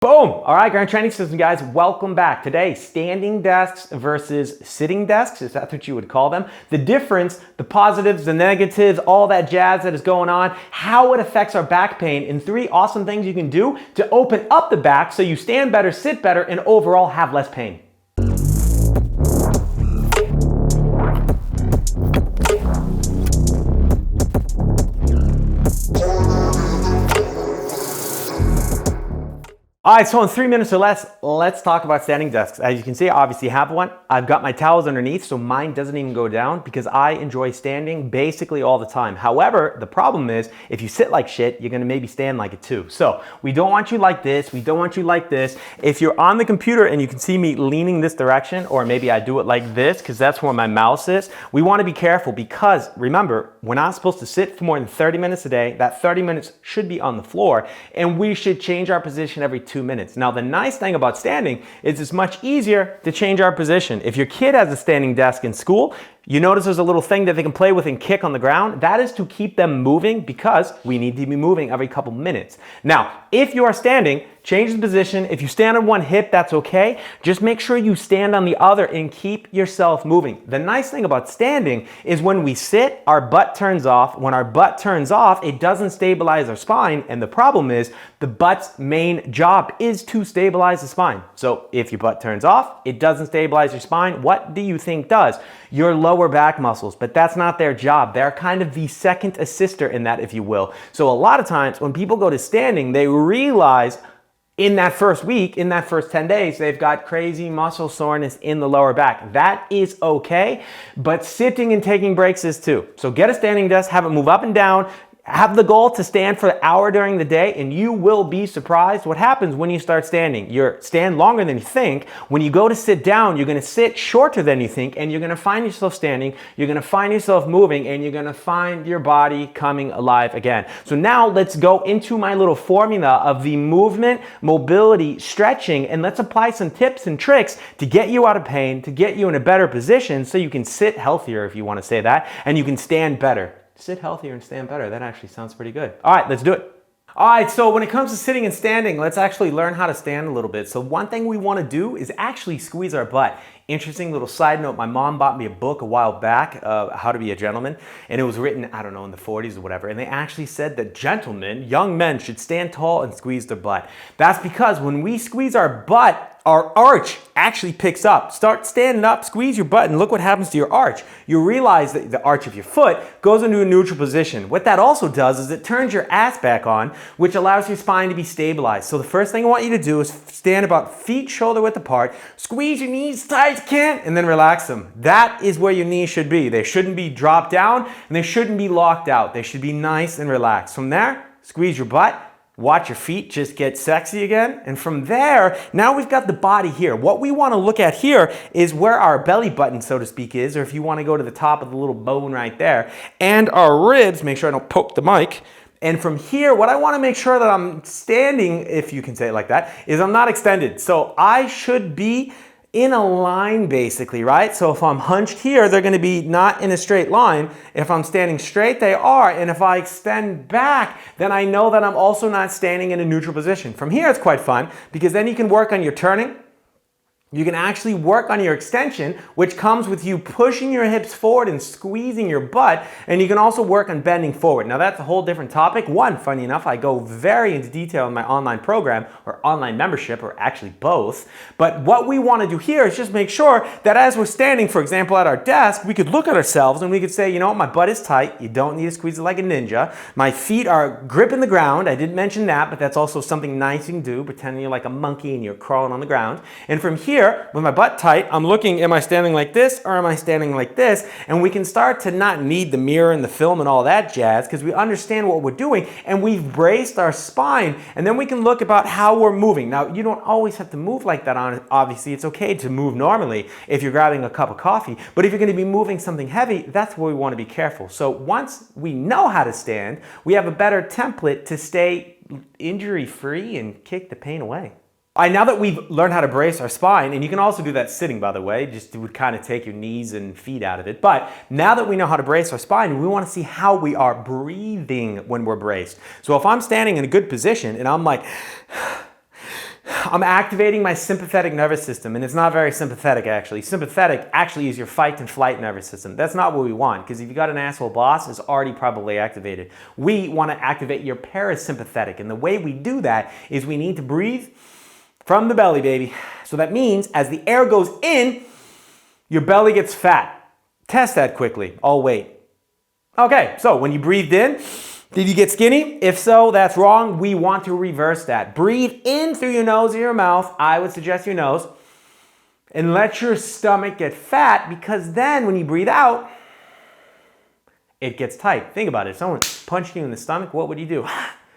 Boom! All right, Grand Training System guys, welcome back. Today, standing desks versus sitting desks, is that what you would call them? The difference, the positives, the negatives, all that jazz that is going on, how it affects our back pain, and 3 awesome things you can do to open up the back so you stand better, sit better, and overall have less pain. All right, so in 3 minutes or less, let's talk about standing desks. As you can see, I obviously have one. I've got my towels underneath, so mine doesn't even go down because I enjoy standing basically all the time. However, the problem is if you sit like shit, you're gonna maybe stand like it too. So we don't want you like this, we don't want you like this. If you're on the computer and you can see me leaning this direction, or maybe I do it like this because that's where my mouse is, we wanna be careful because remember, we're not supposed to sit for more than 30 minutes a day. That 30 minutes should be on the floor, and we should change our position every 2 minutes. Now, the nice thing about standing is it's much easier to change our position. If your kid has a standing desk in school, you notice there's a little thing that they can play with and kick on the ground. That is to keep them moving because we need to be moving every couple minutes. Now, if you are standing, change the position. If you stand on one hip, that's okay. Just make sure you stand on the other and keep yourself moving. The nice thing about standing is when we sit, our butt turns off. When our butt turns off, it doesn't stabilize our spine. And the problem is the butt's main job is to stabilize the spine. So if your butt turns off, it doesn't stabilize your spine. What do you think does? Your lower back muscles, but that's not their job. They're kind of the second assister in that, if you will. So a lot of times when people go to standing, they realize in that first week, in that first 10 days, they've got crazy muscle soreness in the lower back. That is okay, but sitting and taking breaks is too. So get a standing desk, have it move up and down, have the goal to stand for an hour during the day, and you will be surprised what happens when you start standing. You stand longer than you think. When you go to sit down, you're gonna sit shorter than you think, and you're gonna find yourself standing, you're gonna find yourself moving, and you're gonna find your body coming alive again. So now let's go into my little formula of the movement, mobility, stretching, and let's apply some tips and tricks to get you out of pain, to get you in a better position so you can sit healthier, if you wanna say that, and you can stand better. Sit healthier and stand better. That actually sounds pretty good. All right, let's do it. All right, so when it comes to sitting and standing, let's actually learn how to stand a little bit. So one thing we want to do is actually squeeze our butt. Interesting little side note, my mom bought me a book a while back, How to Be a Gentleman, and it was written, I don't know, in the 40s or whatever, and they actually said that gentlemen, young men, should stand tall and squeeze their butt. That's because when we squeeze our butt, our arch actually picks up. Start standing up, squeeze your butt, and look what happens to your arch. You realize that the arch of your foot goes into a neutral position. What that also does is it turns your ass back on, which allows your spine to be stabilized. So the first thing I want you to do is stand about feet shoulder width apart, squeeze your knees tight as you can, and then relax them. That is where your knees should be. They shouldn't be dropped down, and they shouldn't be locked out. They should be nice and relaxed. From there, squeeze your butt. Watch your feet just get sexy again. And from there, now we've got the body here. What we want to look at here is where our belly button, so to speak, is, or if you want to go to the top of the little bone right there, and our ribs, make sure I don't poke the mic. And from here, what I want to make sure that I'm standing, if you can say it like that, is I'm not extended. So I should be in a line basically, right? So if I'm hunched here, they're gonna be not in a straight line. If I'm standing straight, they are. And if I extend back, then I know that I'm also not standing in a neutral position. From here, it's quite fun because then you can work on your turning. You can actually work on your extension, which comes with you pushing your hips forward and squeezing your butt, and you can also work on bending forward. Now that's a whole different topic. One, funny enough, I go very into detail in my online program or online membership, or actually both. But what we want to do here is just make sure that as we're standing, for example, at our desk, we could look at ourselves and we could say, you know what, my butt is tight. You don't need to squeeze it like a ninja. My feet are gripping the ground. I didn't mention that, but that's also something nice you can do, pretending you're like a monkey and you're crawling on the ground. And from here, with my butt tight, I'm looking, am I standing like this or am I standing like this? And we can start to not need the mirror and the film and all that jazz because we understand what we're doing and we've braced our spine, and then we can look about how we're moving. Now, you don't always have to move like that. Obviously, it's okay to move normally if you're grabbing a cup of coffee, but if you're going to be moving something heavy, that's where we want to be careful. So once we know how to stand, we have a better template to stay injury-free and kick the pain away. All right, now that we've learned how to brace our spine, and you can also do that sitting, by the way, just would kind of take your knees and feet out of it. But now that we know how to brace our spine, we want to see how we are breathing when we're braced. So if I'm standing in a good position and I'm like, I'm activating my sympathetic nervous system, and it's not very sympathetic actually. Sympathetic actually is your fight and flight nervous system. That's not what we want, because if you got an asshole boss, it's already probably activated. We want to activate your parasympathetic, and the way we do that is we need to breathe from the belly, baby. So that means as the air goes in, your belly gets fat. Test that quickly. I'll wait. Okay, so when you breathed in, did you get skinny? If so, that's wrong. We want to reverse that. Breathe in through your nose or your mouth. I would suggest your nose. And let your stomach get fat, because then when you breathe out, it gets tight. Think about it. If someone punched you in the stomach, what would you do?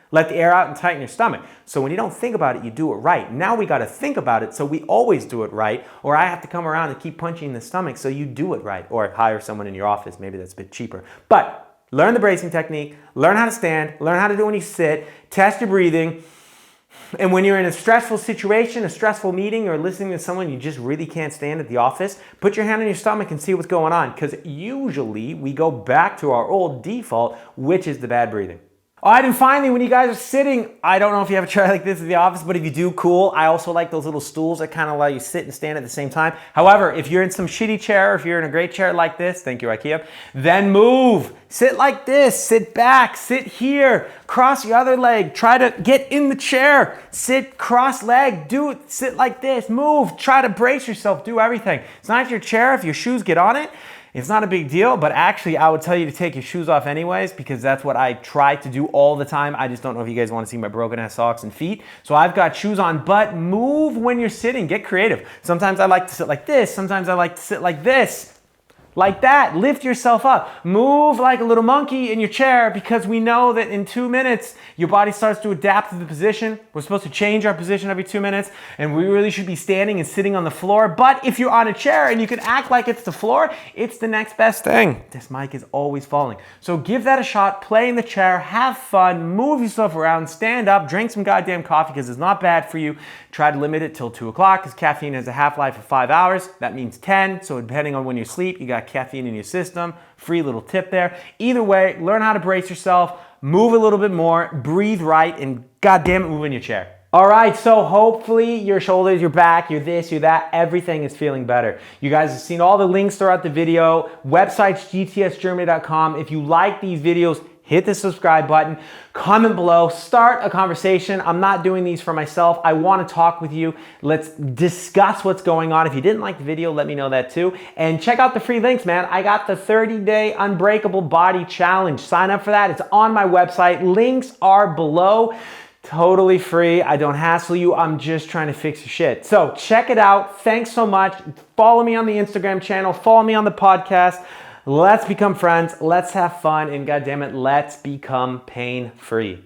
Let the air out and tighten your stomach. So when you don't think about it, you do it right. Now we got to think about it, so we always do it right, or I have to come around and keep punching in the stomach so you do it right, or hire someone in your office. Maybe that's a bit cheaper. But learn the bracing technique, learn how to stand, learn how to do when you sit, test your breathing. And when you're in a stressful situation, a stressful meeting, or listening to someone you just really can't stand at the office, put your hand on your stomach and see what's going on, because usually we go back to our old default, which is the bad breathing. All right, and finally, when you guys are sitting, I don't know if you have a chair like this at the office, but if you do, cool. I also like those little stools that kind of allow you to sit and stand at the same time. However, if you're in some shitty chair, or if you're in a great chair like this, thank you, IKEA, then move. Sit like this, sit back, sit here, cross your other leg, try to get in the chair, sit cross-legged, do it, sit like this, move, try to brace yourself, do everything. It's not your chair. If your shoes get on it, it's not a big deal, but actually I would tell you to take your shoes off anyways, because that's what I try to do all the time. I just don't know if you guys want to see my broken ass socks and feet. So I've got shoes on, but move when you're sitting, get creative. Sometimes I like to sit like this. Sometimes I like to sit like this. Like that, lift yourself up. Move like a little monkey in your chair, because we know that in 2 minutes, your body starts to adapt to the position. We're supposed to change our position every 2 minutes, and we really should be standing and sitting on the floor. But if you're on a chair and you can act like it's the floor, it's the next best thing. This mic is always falling. So give that a shot, play in the chair, have fun, move yourself around, stand up, drink some goddamn coffee, because it's not bad for you. Try to limit it till 2 o'clock, because caffeine has a half-life of 5 hours. That means 10, so depending on when you sleep, you got caffeine in your system. Free little tip there. Either way, learn how to brace yourself, move a little bit more, breathe right, and goddamn it, move in your chair. All right, so hopefully your shoulders, your back, your this, your that, everything is feeling better. You guys have seen all the links throughout the video. Websites, gtsgermany.com. If you like these videos, hit the subscribe button, comment below, start a conversation. I'm not doing these for myself. I want to talk with you. Let's discuss what's going on. If you didn't like the video, let me know that too. And check out the free links, man. I got the 30-day Unbreakable Body Challenge. Sign up for that. It's on my website. Links are below. Totally free. I don't hassle you. I'm just trying to fix your shit. So check it out. Thanks so much. Follow me on the Instagram channel. Follow me on the podcast. Let's become friends. Let's have fun. And goddammit, let's become pain-free.